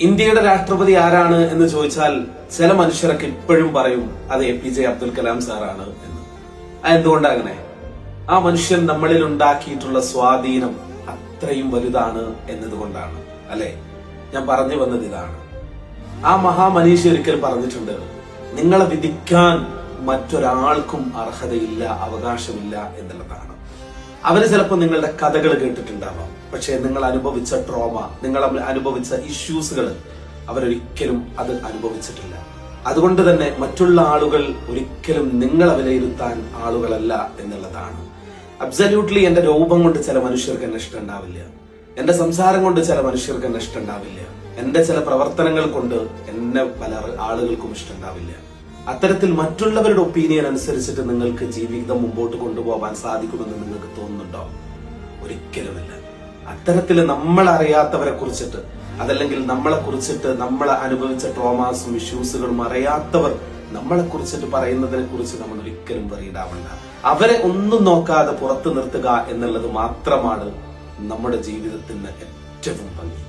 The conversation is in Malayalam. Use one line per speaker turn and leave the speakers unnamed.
ഇന്ത്യയുടെ രാഷ്ട്രപതി ആരാണ് എന്ന് ചോദിച്ചാൽ ചില മനുഷ്യരൊക്കെ ഇപ്പോഴും പറയും അത് APJ അബ്ദുൽ കലാം സാറാണ് എന്ന്. അതെന്തുകൊണ്ടാ അങ്ങനെ? ആ മനുഷ്യൻ നമ്മളിൽ ഉണ്ടാക്കിയിട്ടുള്ള സ്വാധീനം അത്രയും വലുതാണ് എന്നതുകൊണ്ടാണ്, അല്ലെ? ഞാൻ പറഞ്ഞു വന്നത് ഇതാണ്. ആ മഹാമനീഷി ഒരിക്കൽ പറഞ്ഞിട്ടുണ്ട്, നിങ്ങളെ വിധിക്കാൻ മറ്റൊരാൾക്കും അർഹതയില്ല, അവകാശമില്ല എന്നുള്ളതാണ്. അവര് ചിലപ്പോൾ നിങ്ങളുടെ കഥകൾ കേട്ടിട്ടുണ്ടാവാം, പക്ഷെ നിങ്ങൾ അനുഭവിച്ച ട്രോമ, നിങ്ങൾ അനുഭവിച്ച ഇഷ്യൂസുകൾ അവരൊരിക്കലും അത് അനുഭവിച്ചിട്ടില്ല. അതുകൊണ്ട് തന്നെ മറ്റുള്ള ആളുകൾ ഒരിക്കലും നിങ്ങളെ വിലയിരുത്താൻ ആളുകളല്ല എന്നുള്ളതാണ്. അബ്സല്യൂട്ട്ലി എന്റെ രൂപം കൊണ്ട് ചില മനുഷ്യർക്ക് എന്നെ ഇഷ്ടമുണ്ടാവില്ല, എന്റെ സംസാരം കൊണ്ട് ചില മനുഷ്യർക്ക് എന്നെ ഇഷ്ടമുണ്ടാവില്ല, എന്റെ ചില പ്രവർത്തനങ്ങൾ കൊണ്ട് എന്നെ പല ആളുകൾക്കും ഇഷ്ടമുണ്ടാവില്ല. അത്തരത്തിൽ മറ്റുള്ളവരുടെ ഒപ്പീനിയൻ അനുസരിച്ചിട്ട് നിങ്ങൾക്ക് ജീവിതം മുമ്പോട്ട് കൊണ്ടുപോകാൻ സാധിക്കുമെന്ന് നിങ്ങൾക്ക് തോന്നുന്നുണ്ടോ? ഒരിക്കലുമില്ല. അത്തരത്തിൽ നമ്മളറിയാത്തവരെ കുറിച്ചിട്ട്, അതല്ലെങ്കിൽ നമ്മളെ കുറിച്ചിട്ട്, നമ്മളെ അനുഭവിച്ച ട്രോമാസും ഇഷ്യൂസുകളും അറിയാത്തവർ നമ്മളെ കുറിച്ചിട്ട് പറയുന്നതിനെ കുറിച്ച് നമ്മൾ ഒരിക്കലും വറീഡാവണ്ട. അവരെ ഒന്നും നോക്കാതെ പുറത്തു നിർത്തുക എന്നുള്ളത് മാത്രമാണ് നമ്മുടെ ജീവിതത്തിന് ഏറ്റവും ഭംഗി.